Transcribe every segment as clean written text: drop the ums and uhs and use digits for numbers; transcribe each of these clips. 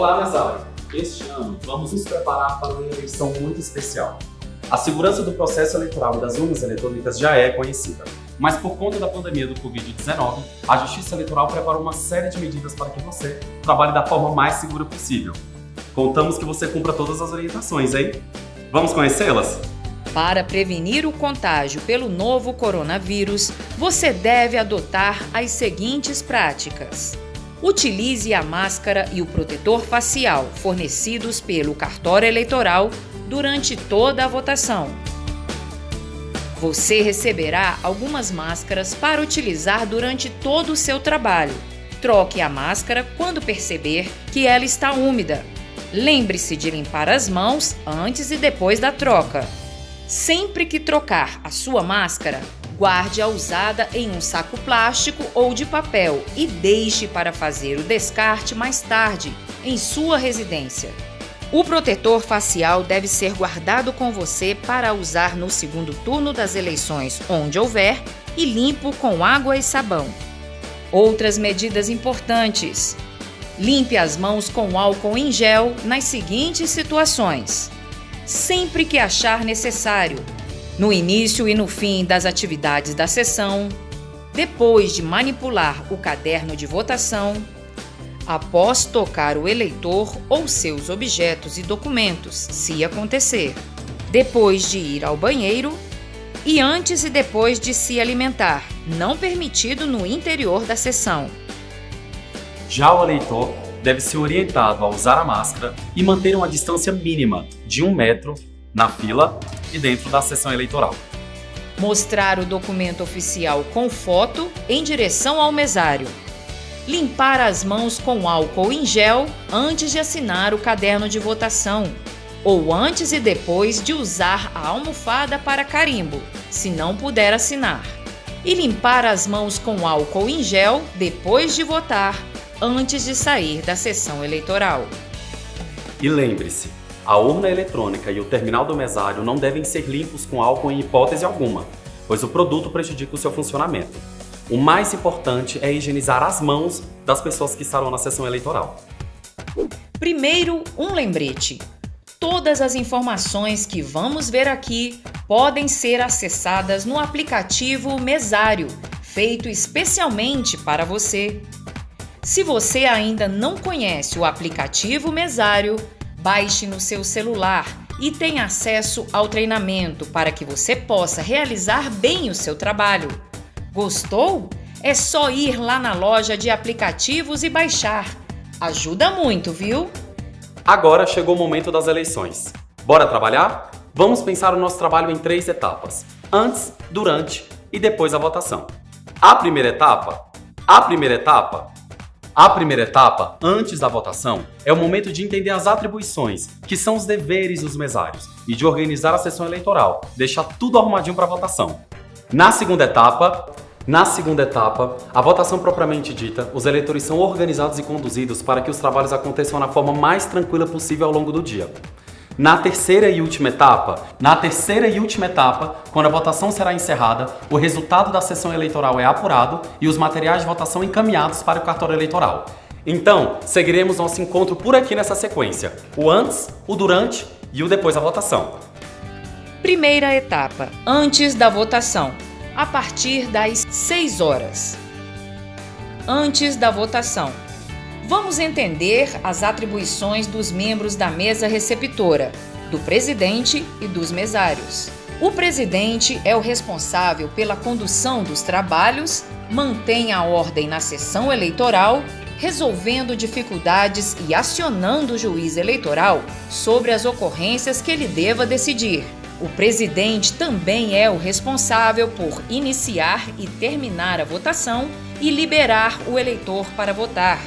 Olá, mesário! Este ano vamos nos preparar para uma eleição muito especial. A segurança do processo eleitoral e das urnas eletrônicas já é conhecida, mas por conta da pandemia do Covid-19, a Justiça Eleitoral preparou uma série de medidas para que você trabalhe da forma mais segura possível. Contamos que você cumpra todas as orientações, hein? Vamos conhecê-las? Para prevenir o contágio pelo novo coronavírus, você deve adotar as seguintes práticas. Utilize a máscara e o protetor facial fornecidos pelo cartório eleitoral durante toda a votação. Você receberá algumas máscaras para utilizar durante todo o seu trabalho. Troque a máscara quando perceber que ela está úmida. Lembre-se de limpar as mãos antes e depois da troca. Sempre que trocar a sua máscara, guarde-a usada em um saco plástico ou de papel e deixe para fazer o descarte mais tarde, em sua residência. O protetor facial deve ser guardado com você para usar no segundo turno das eleições, onde houver, e limpo com água e sabão. Outras medidas importantes. Limpe as mãos com álcool em gel nas seguintes situações. Sempre que achar necessário, no início e no fim das atividades da sessão, depois de manipular o caderno de votação, após tocar o eleitor ou seus objetos e documentos, se acontecer, depois de ir ao banheiro e antes e depois de se alimentar, não permitido no interior da sessão. Já o eleitor deve ser orientado a usar a máscara e manter uma distância mínima de 1 metro na fila e dentro da sessão eleitoral. Mostrar o documento oficial com foto em direção ao mesário. Limpar as mãos com álcool em gel antes de assinar o caderno de votação, ou antes e depois de usar a almofada para carimbo, se não puder assinar. E limpar as mãos com álcool em gel depois de votar, antes de sair da sessão eleitoral. E lembre-se, a urna eletrônica e o terminal do mesário não devem ser limpos com álcool em hipótese alguma, pois o produto prejudica o seu funcionamento. O mais importante é higienizar as mãos das pessoas que estarão na sessão eleitoral. Primeiro, um lembrete. Todas as informações que vamos ver aqui podem ser acessadas no aplicativo Mesário, feito especialmente para você. Se você ainda não conhece o aplicativo Mesário, baixe no seu celular e tenha acesso ao treinamento para que você possa realizar bem o seu trabalho. Gostou? É só ir lá na loja de aplicativos e baixar. Ajuda muito, viu? Agora chegou o momento das eleições. Bora trabalhar? Vamos pensar o nosso trabalho em 3 etapas: antes, durante e depois da votação. A primeira etapa, antes da votação, é o momento de entender as atribuições, que são os deveres dos mesários, e de organizar a sessão eleitoral, deixar tudo arrumadinho para a votação. Na segunda etapa, a votação propriamente dita, os eleitores são organizados e conduzidos para que os trabalhos aconteçam na forma mais tranquila possível ao longo do dia. Na terceira e última etapa, quando a votação será encerrada, o resultado da sessão eleitoral é apurado e os materiais de votação encaminhados para o cartório eleitoral. Então, seguiremos nosso encontro por aqui nessa sequência: o antes, o durante e o depois da votação. Primeira etapa, antes da votação, a partir das 6 horas. Antes da votação. Vamos entender as atribuições dos membros da mesa receptora, do presidente e dos mesários. O presidente é o responsável pela condução dos trabalhos, mantém a ordem na sessão eleitoral, resolvendo dificuldades e acionando o juiz eleitoral sobre as ocorrências que ele deva decidir. O presidente também é o responsável por iniciar e terminar a votação e liberar o eleitor para votar.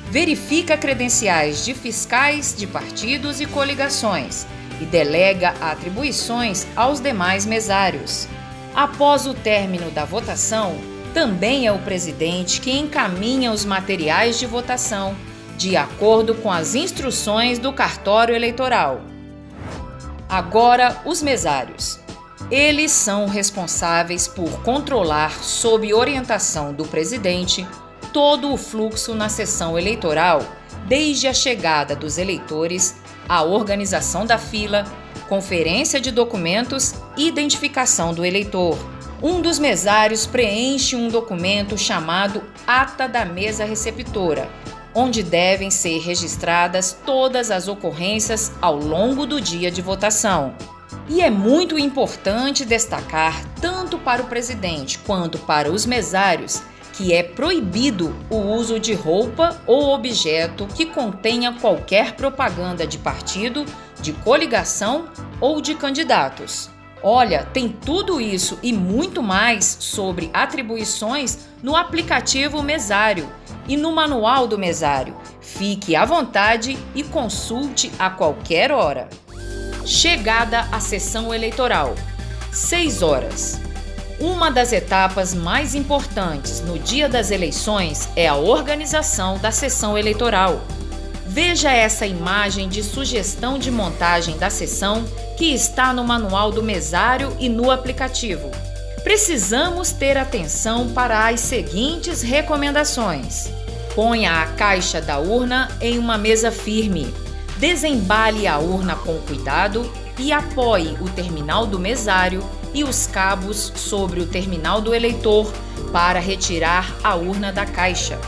Verifica credenciais de fiscais de partidos e coligações e delega atribuições aos demais mesários. Após o término da votação, também é o presidente que encaminha os materiais de votação, de acordo com as instruções do cartório eleitoral. Agora, os mesários. Eles são responsáveis por controlar, sob orientação do presidente, todo o fluxo na sessão eleitoral, desde a chegada dos eleitores, a organização da fila, conferência de documentos e identificação do eleitor. Um dos mesários preenche um documento chamado Ata da Mesa Receptora, onde devem ser registradas todas as ocorrências ao longo do dia de votação. E é muito importante destacar, tanto para o presidente quanto para os mesários, que é proibido o uso de roupa ou objeto que contenha qualquer propaganda de partido, de coligação ou de candidatos. Olha, tem tudo isso e muito mais sobre atribuições no aplicativo Mesário e no manual do mesário. Fique à vontade e consulte a qualquer hora. Chegada à sessão eleitoral. 6 horas. Uma das etapas mais importantes no dia das eleições é a organização da sessão eleitoral. Veja essa imagem de sugestão de montagem da sessão que está no manual do mesário e no aplicativo. Precisamos ter atenção para as seguintes recomendações. Ponha a caixa da urna em uma mesa firme. Desembale a urna com cuidado e apoie o terminal do mesário e os cabos sobre o terminal do eleitor para retirar a urna da caixa.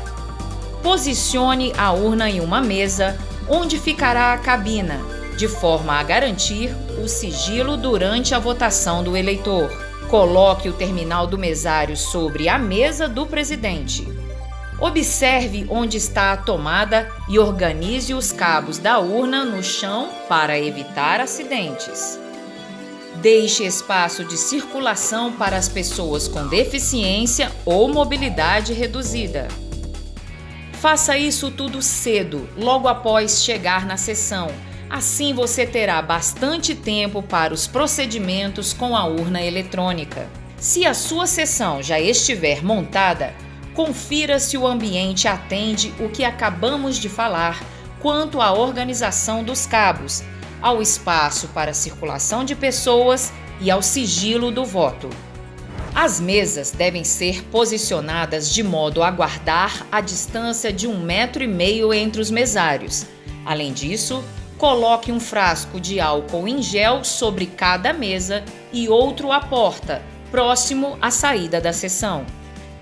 Posicione a urna em uma mesa onde ficará a cabina, de forma a garantir o sigilo durante a votação do eleitor. Coloque o terminal do mesário sobre a mesa do presidente. Observe onde está a tomada e organize os cabos da urna no chão para evitar acidentes. Deixe espaço de circulação para as pessoas com deficiência ou mobilidade reduzida. Faça isso tudo cedo, logo após chegar na sessão. Assim você terá bastante tempo para os procedimentos com a urna eletrônica. Se a sua sessão já estiver montada, confira se o ambiente atende o que acabamos de falar quanto à organização dos cabos, ao espaço para circulação de pessoas e ao sigilo do voto. As mesas devem ser posicionadas de modo a guardar a distância de 1,5 m entre os mesários. Além disso, coloque um frasco de álcool em gel sobre cada mesa e outro à porta, próximo à saída da sessão.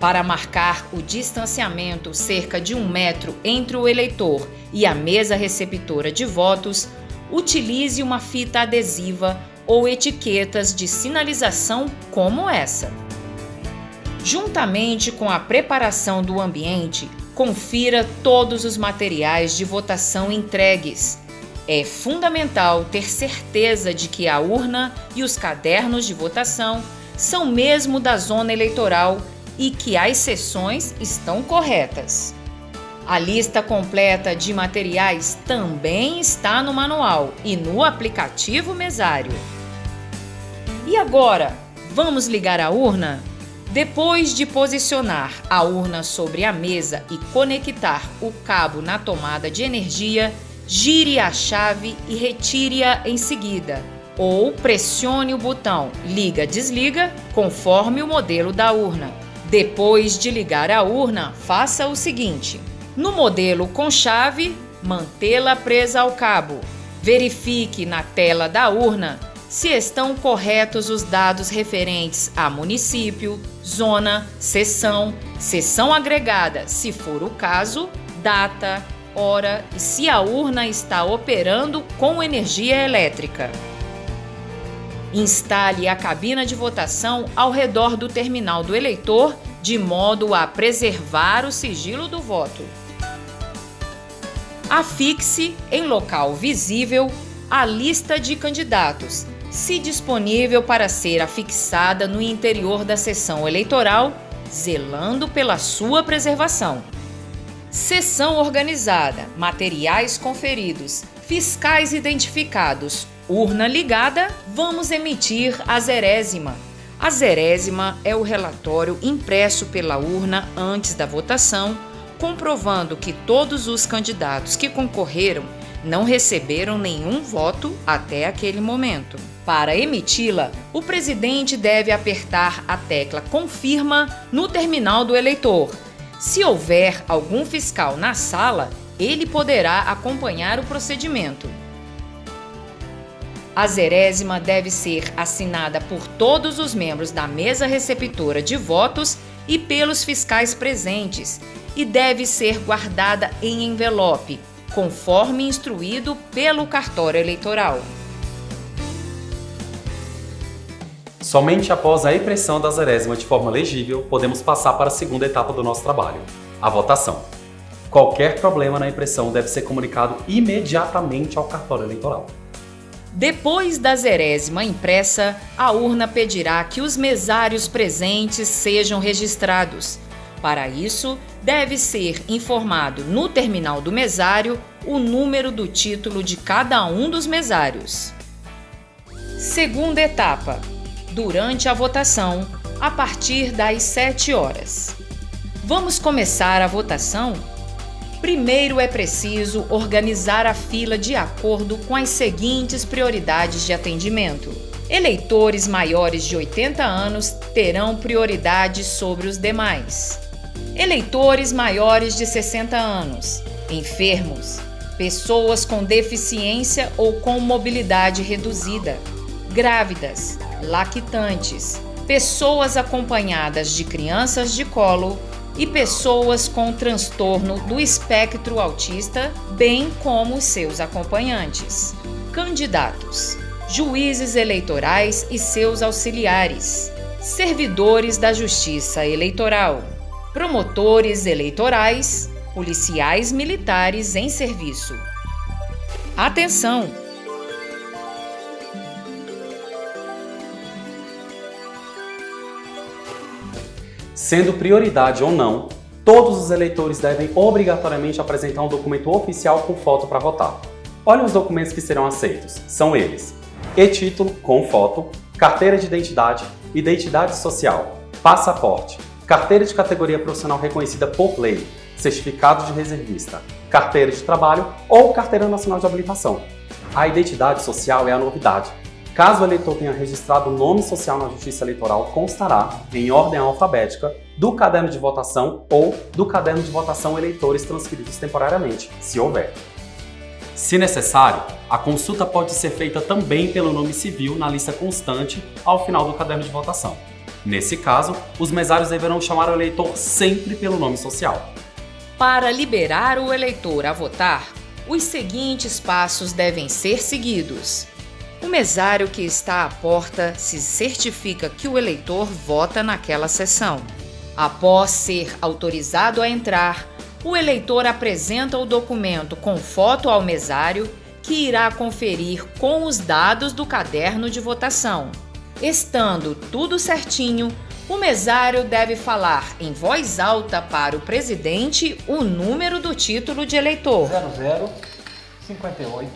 Para marcar o distanciamento cerca de 1 metro entre o eleitor e a mesa receptora de votos, utilize uma fita adesiva ou etiquetas de sinalização como essa. Juntamente com a preparação do ambiente, confira todos os materiais de votação entregues. É fundamental ter certeza de que a urna e os cadernos de votação são mesmo da zona eleitoral e que as seções estão corretas. A lista completa de materiais também está no manual e no aplicativo Mesário. E agora, vamos ligar a urna? Depois de posicionar a urna sobre a mesa e conectar o cabo na tomada de energia, gire a chave e retire-a em seguida, ou pressione o botão liga-desliga conforme o modelo da urna. Depois de ligar a urna, faça o seguinte: no modelo com chave, mantê-la presa ao cabo. Verifique na tela da urna se estão corretos os dados referentes a município, zona, seção, seção agregada, se for o caso, data, hora e se a urna está operando com energia elétrica. Instale a cabina de votação ao redor do terminal do eleitor, de modo a preservar o sigilo do voto. Afixe em local visível a lista de candidatos, se disponível para ser afixada no interior da sessão eleitoral, zelando pela sua preservação. Sessão organizada, materiais conferidos, fiscais identificados, urna ligada, vamos emitir a zerésima. A zerésima é o relatório impresso pela urna antes da votação, comprovando que todos os candidatos que concorreram não receberam nenhum voto até aquele momento. Para emiti-la, o presidente deve apertar a tecla Confirma no terminal do eleitor. Se houver algum fiscal na sala, ele poderá acompanhar o procedimento. A zerésima deve ser assinada por todos os membros da mesa receptora de votos e pelos fiscais presentes e deve ser guardada em envelope, conforme instruído pelo cartório eleitoral. Somente após a impressão da zerésima de forma legível, podemos passar para a segunda etapa do nosso trabalho, a votação. Qualquer problema na impressão deve ser comunicado imediatamente ao cartório eleitoral. Depois da zerésima impressa, a urna pedirá que os mesários presentes sejam registrados. Para isso, deve ser informado no terminal do mesário o número do título de cada um dos mesários. Segunda etapa. Durante a votação, a partir das 7 horas. Vamos começar a votação? Primeiro é preciso organizar a fila de acordo com as seguintes prioridades de atendimento. Eleitores maiores de 80 anos terão prioridade sobre os demais. Eleitores maiores de 60 anos, enfermos, pessoas com deficiência ou com mobilidade reduzida, grávidas, lactantes, pessoas acompanhadas de crianças de colo e pessoas com transtorno do espectro autista, bem como seus acompanhantes. Candidatos, juízes eleitorais e seus auxiliares, servidores da Justiça Eleitoral, promotores eleitorais, policiais militares em serviço. Atenção! Sendo prioridade ou não, todos os eleitores devem obrigatoriamente apresentar um documento oficial com foto para votar. Olhem os documentos que serão aceitos. São eles: e-título com foto, carteira de identidade, identidade social, passaporte, carteira de categoria profissional reconhecida por lei, certificado de reservista, carteira de trabalho ou carteira nacional de habilitação. A identidade social é a novidade. Caso o eleitor tenha registrado o nome social na Justiça Eleitoral, constará, em ordem alfabética, do caderno de votação ou do caderno de votação eleitores transferidos temporariamente, se houver. Se necessário, a consulta pode ser feita também pelo nome civil na lista constante ao final do caderno de votação. Nesse caso, os mesários deverão chamar o eleitor sempre pelo nome social. Para liberar o eleitor a votar, os seguintes passos devem ser seguidos. O mesário que está à porta se certifica que o eleitor vota naquela sessão. Após ser autorizado a entrar, o eleitor apresenta o documento com foto ao mesário, que irá conferir com os dados do caderno de votação. Estando tudo certinho, o mesário deve falar em voz alta para o presidente o número do título de eleitor. 00 58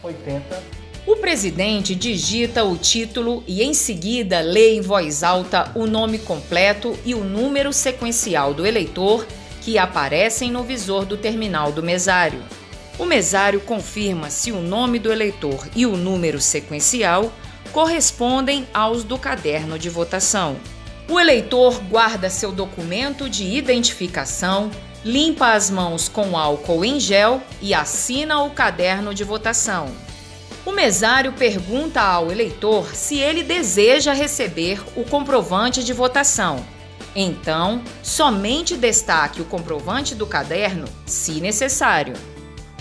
80. O presidente digita o título e, em seguida, lê em voz alta o nome completo e o número sequencial do eleitor que aparecem no visor do terminal do mesário. O mesário confirma se o nome do eleitor e o número sequencial correspondem aos do caderno de votação. O eleitor guarda seu documento de identificação, limpa as mãos com álcool em gel e assina o caderno de votação. O mesário pergunta ao eleitor se ele deseja receber o comprovante de votação. Então, somente destaque o comprovante do caderno, se necessário.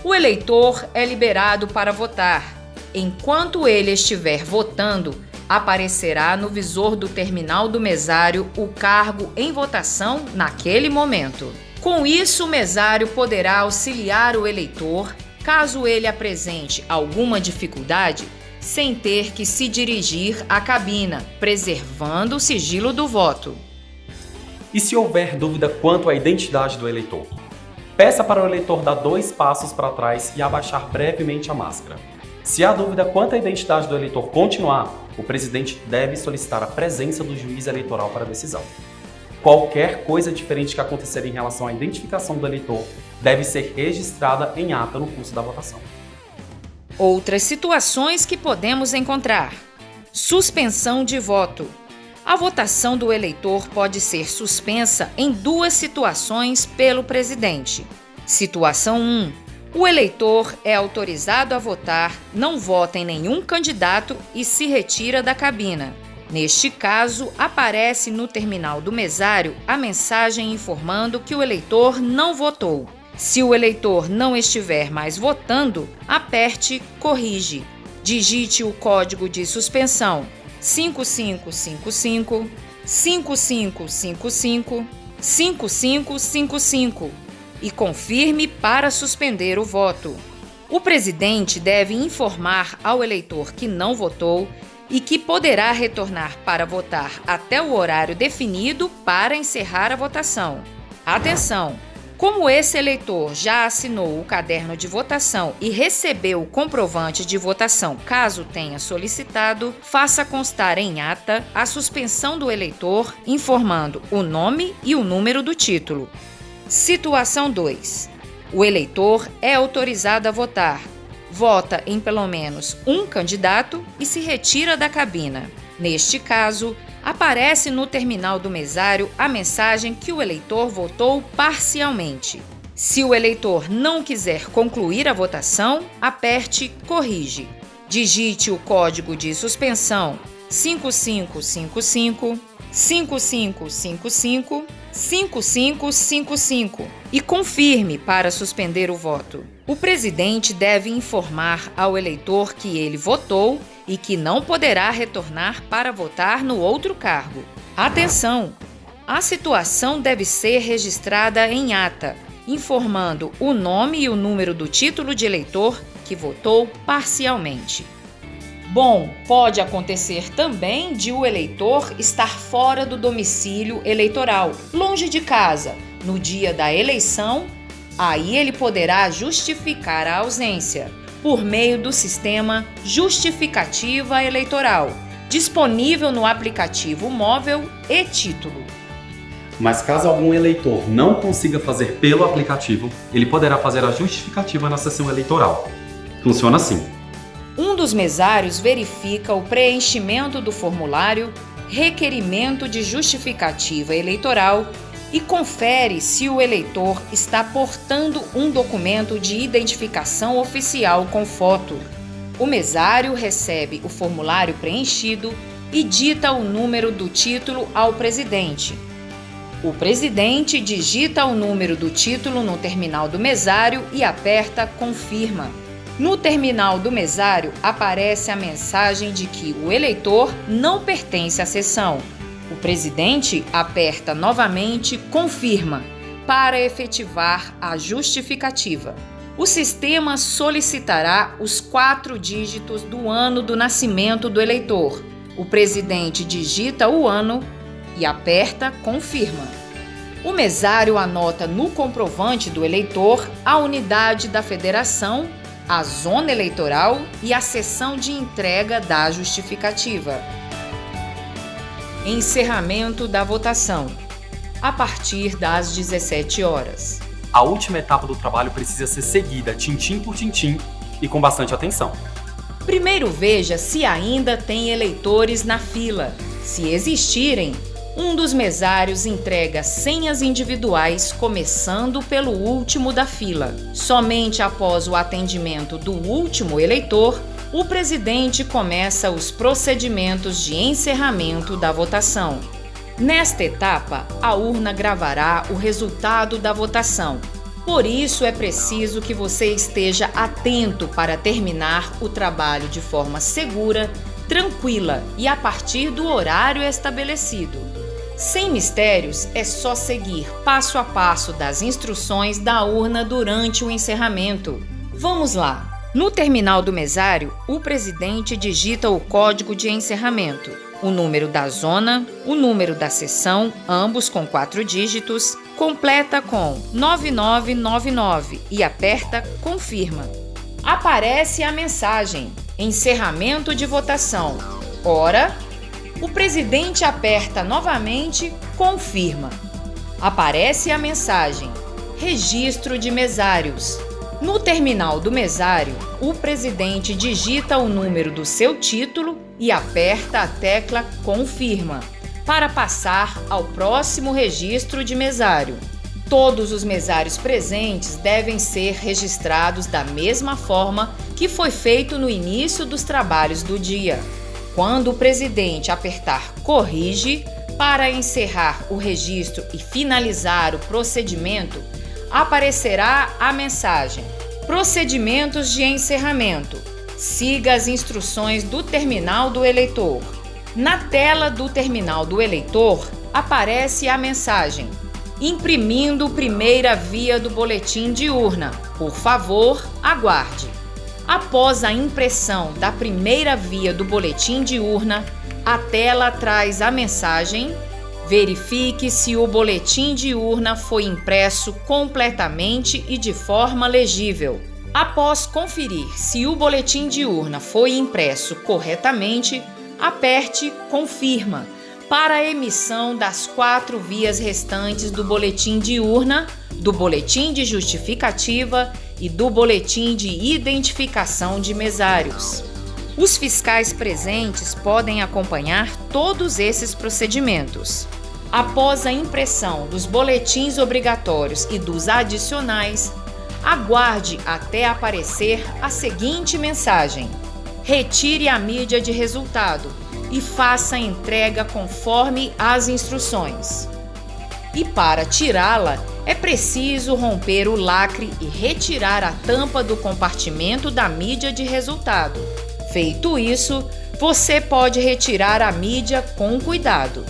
O eleitor é liberado para votar. Enquanto ele estiver votando, aparecerá no visor do terminal do mesário o cargo em votação naquele momento. Com isso, o mesário poderá auxiliar o eleitor caso ele apresente alguma dificuldade, sem ter que se dirigir à cabina, preservando o sigilo do voto. E se houver dúvida quanto à identidade do eleitor? Peça para o eleitor dar 2 passos para trás e abaixar brevemente a máscara. Se a dúvida quanto à identidade do eleitor continuar, o presidente deve solicitar a presença do juiz eleitoral para a decisão. Qualquer coisa diferente que acontecer em relação à identificação do eleitor deve ser registrada em ata no curso da votação. Outras situações que podemos encontrar: suspensão de voto. A votação do eleitor pode ser suspensa em 2 situações pelo presidente. Situação 1. O eleitor é autorizado a votar, não vota em nenhum candidato e se retira da cabina. Neste caso, aparece no terminal do mesário a mensagem informando que o eleitor não votou. Se o eleitor não estiver mais votando, aperte Corrige. Digite o código de suspensão 5555 5555 5555 e confirme para suspender o voto. O presidente deve informar ao eleitor que não votou e que poderá retornar para votar até o horário definido para encerrar a votação. Atenção! Como esse eleitor já assinou o caderno de votação e recebeu o comprovante de votação caso tenha solicitado, faça constar em ata a suspensão do eleitor, informando o nome e o número do título. Situação 2. O eleitor é autorizado a votar, vota em pelo menos um candidato e se retira da cabina. Neste caso, aparece no terminal do mesário a mensagem que o eleitor votou parcialmente. Se o eleitor não quiser concluir a votação, aperte Corrige. Digite o código de suspensão 5555 5555 5555 e confirme para suspender o voto. O presidente deve informar ao eleitor que ele votou e que não poderá retornar para votar no outro cargo. Atenção! A situação deve ser registrada em ata, informando o nome e o número do título de eleitor que votou parcialmente. Bom, pode acontecer também de o eleitor estar fora do domicílio eleitoral, longe de casa, no dia da eleição. Aí ele poderá justificar a ausência por meio do sistema Justificativa Eleitoral, disponível no aplicativo móvel e-Título. Mas caso algum eleitor não consiga fazer pelo aplicativo, ele poderá fazer a justificativa na sessão eleitoral. Funciona assim. Um dos mesários verifica o preenchimento do formulário Requerimento de Justificativa Eleitoral e confere se o eleitor está portando um documento de identificação oficial com foto. O mesário recebe o formulário preenchido e dita o número do título ao presidente. O presidente digita o número do título no terminal do mesário e aperta Confirma. No terminal do mesário aparece a mensagem de que o eleitor não pertence à sessão. O presidente aperta novamente Confirma para efetivar a justificativa. O sistema solicitará os 4 dígitos do ano do nascimento do eleitor. O presidente digita o ano e aperta Confirma. O mesário anota no comprovante do eleitor a unidade da federação, a zona eleitoral e a seção de entrega da justificativa. Encerramento da votação, a partir das 17 horas. A última etapa do trabalho precisa ser seguida tintim por tintim e com bastante atenção. Primeiro veja se ainda tem eleitores na fila. Se existirem, um dos mesários entrega senhas individuais, começando pelo último da fila. Somente após o atendimento do último eleitor, o presidente começa os procedimentos de encerramento da votação. Nesta etapa, a urna gravará o resultado da votação. Por isso, é preciso que você esteja atento para terminar o trabalho de forma segura, tranquila e a partir do horário estabelecido. Sem mistérios, é só seguir passo a passo das instruções da urna durante o encerramento. Vamos lá! No terminal do mesário, o presidente digita o código de encerramento, o número da zona, o número da seção, ambos com 4 dígitos, completa com 9999 e aperta Confirma. Aparece a mensagem Encerramento de votação. Hora. O presidente aperta novamente Confirma. Aparece a mensagem Registro de mesários. No terminal do mesário, o presidente digita o número do seu título e aperta a tecla Confirma para passar ao próximo registro de mesário. Todos os mesários presentes devem ser registrados da mesma forma que foi feito no início dos trabalhos do dia. Quando o presidente apertar Corrige para encerrar o registro e finalizar o procedimento, aparecerá a mensagem: Procedimentos de encerramento. Siga as instruções do terminal do eleitor. Na tela do terminal do eleitor aparece a mensagem: Imprimindo primeira via do boletim de urna. Por favor, aguarde. Após a impressão da primeira via do boletim de urna, a tela traz a mensagem: Verifique se o boletim de urna foi impresso completamente e de forma legível. Após conferir se o boletim de urna foi impresso corretamente, aperte Confirma para a emissão das 4 vias restantes do boletim de urna, do boletim de justificativa e do boletim de identificação de mesários. Os fiscais presentes podem acompanhar todos esses procedimentos. Após a impressão dos boletins obrigatórios e dos adicionais, aguarde até aparecer a seguinte mensagem: Retire a mídia de resultado e faça a entrega conforme as instruções. E para tirá-la, é preciso romper o lacre e retirar a tampa do compartimento da mídia de resultado. Feito isso, você pode retirar a mídia com cuidado.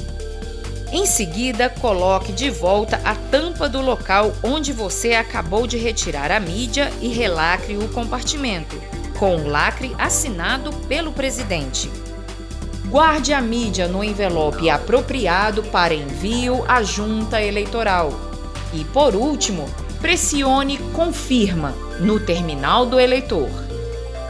Em seguida, coloque de volta a tampa do local onde você acabou de retirar a mídia e relacre o compartimento, com o lacre assinado pelo presidente. Guarde a mídia no envelope apropriado para envio à junta eleitoral. E, por último, pressione Confirma no terminal do eleitor.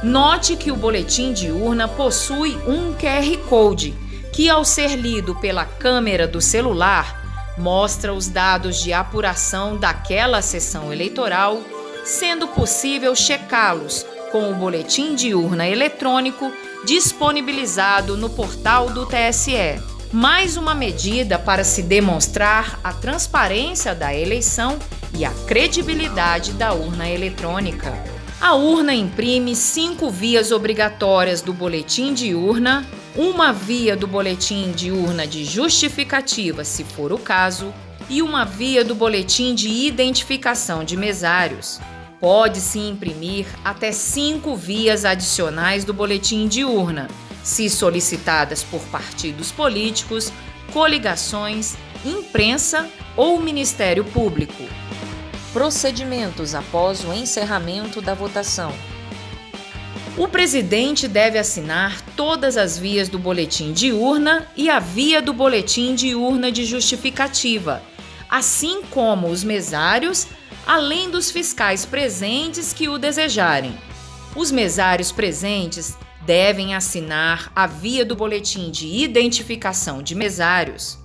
Note que o boletim de urna possui um QR Code que, ao ser lido pela câmera do celular, mostra os dados de apuração daquela sessão eleitoral, sendo possível checá-los com o boletim de urna eletrônico disponibilizado no portal do TSE. Mais uma medida para se demonstrar a transparência da eleição e a credibilidade da urna eletrônica. A urna imprime 5 vias obrigatórias do boletim de urna, 1 via do boletim de urna de justificativa, se for o caso, e 1 via do boletim de identificação de mesários. Pode-se imprimir até 5 vias adicionais do boletim de urna, se solicitadas por partidos políticos, coligações, imprensa ou Ministério Público. Procedimentos após o encerramento da votação. O presidente deve assinar todas as vias do boletim de urna e a via do boletim de urna de justificativa, assim como os mesários, além dos fiscais presentes que o desejarem. Os mesários presentes devem assinar a via do boletim de identificação de mesários.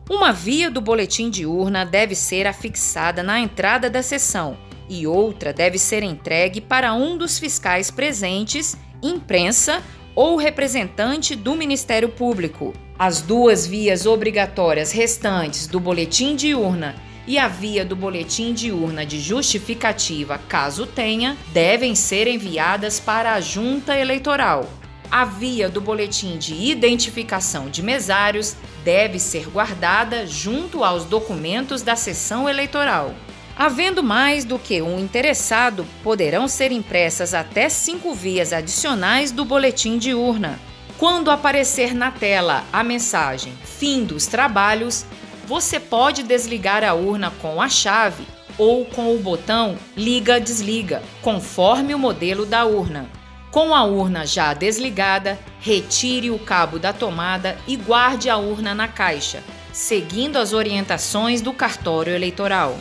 Uma via do boletim de urna deve ser afixada na entrada da sessão e outra deve ser entregue para um dos fiscais presentes, imprensa ou representante do Ministério Público. As 2 vias obrigatórias restantes do boletim de urna e a via do boletim de urna de justificativa, caso tenha, devem ser enviadas para a Junta Eleitoral. A via do boletim de identificação de mesários deve ser guardada junto aos documentos da sessão eleitoral. Havendo mais do que um interessado, poderão ser impressas até 5 vias adicionais do boletim de urna. Quando aparecer na tela a mensagem Fim dos trabalhos, você pode desligar a urna com a chave ou com o botão Liga-Desliga, conforme o modelo da urna. Com a urna já desligada, retire o cabo da tomada e guarde a urna na caixa, seguindo as orientações do cartório eleitoral.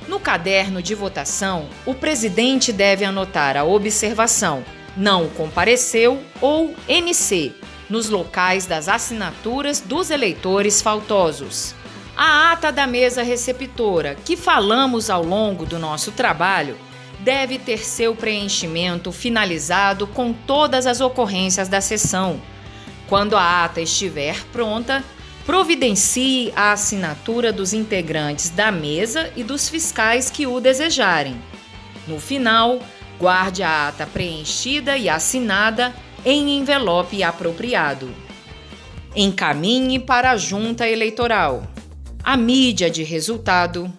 No caderno de votação, o presidente deve anotar a observação Não compareceu ou NC nos locais das assinaturas dos eleitores faltosos. A ata da mesa receptora, que falamos ao longo do nosso trabalho, deve ter seu preenchimento finalizado com todas as ocorrências da sessão. Quando a ata estiver pronta, Providencie a assinatura dos integrantes da mesa e dos fiscais que o desejarem. No final, guarde a ata preenchida e assinada em envelope apropriado. Encaminhe para a Junta Eleitoral a mídia de resultado,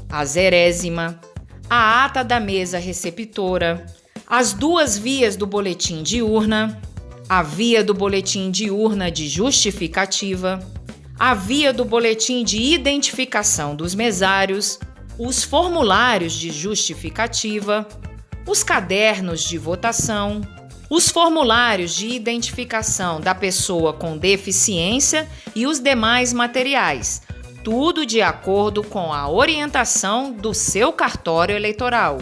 a zerésima, a ata da mesa receptora, as 2 vias do boletim de urna, a via do boletim de urna de justificativa, a via do boletim de identificação dos mesários, os formulários de justificativa, os cadernos de votação, os formulários de identificação da pessoa com deficiência e os demais materiais, tudo de acordo com a orientação do seu cartório eleitoral.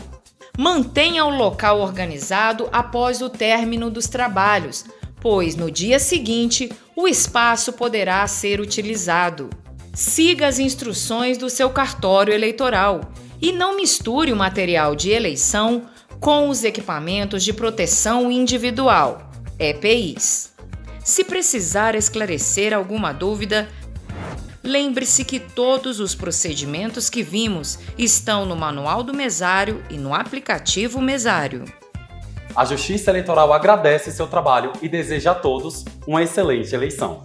Mantenha o local organizado após o término dos trabalhos, pois no dia seguinte o espaço poderá ser utilizado. Siga as instruções do seu cartório eleitoral e não misture o material de eleição com os equipamentos de proteção individual, EPIs. Se precisar esclarecer alguma dúvida, lembre-se que todos os procedimentos que vimos estão no Manual do Mesário e no aplicativo Mesário. A Justiça Eleitoral agradece seu trabalho e deseja a todos uma excelente eleição.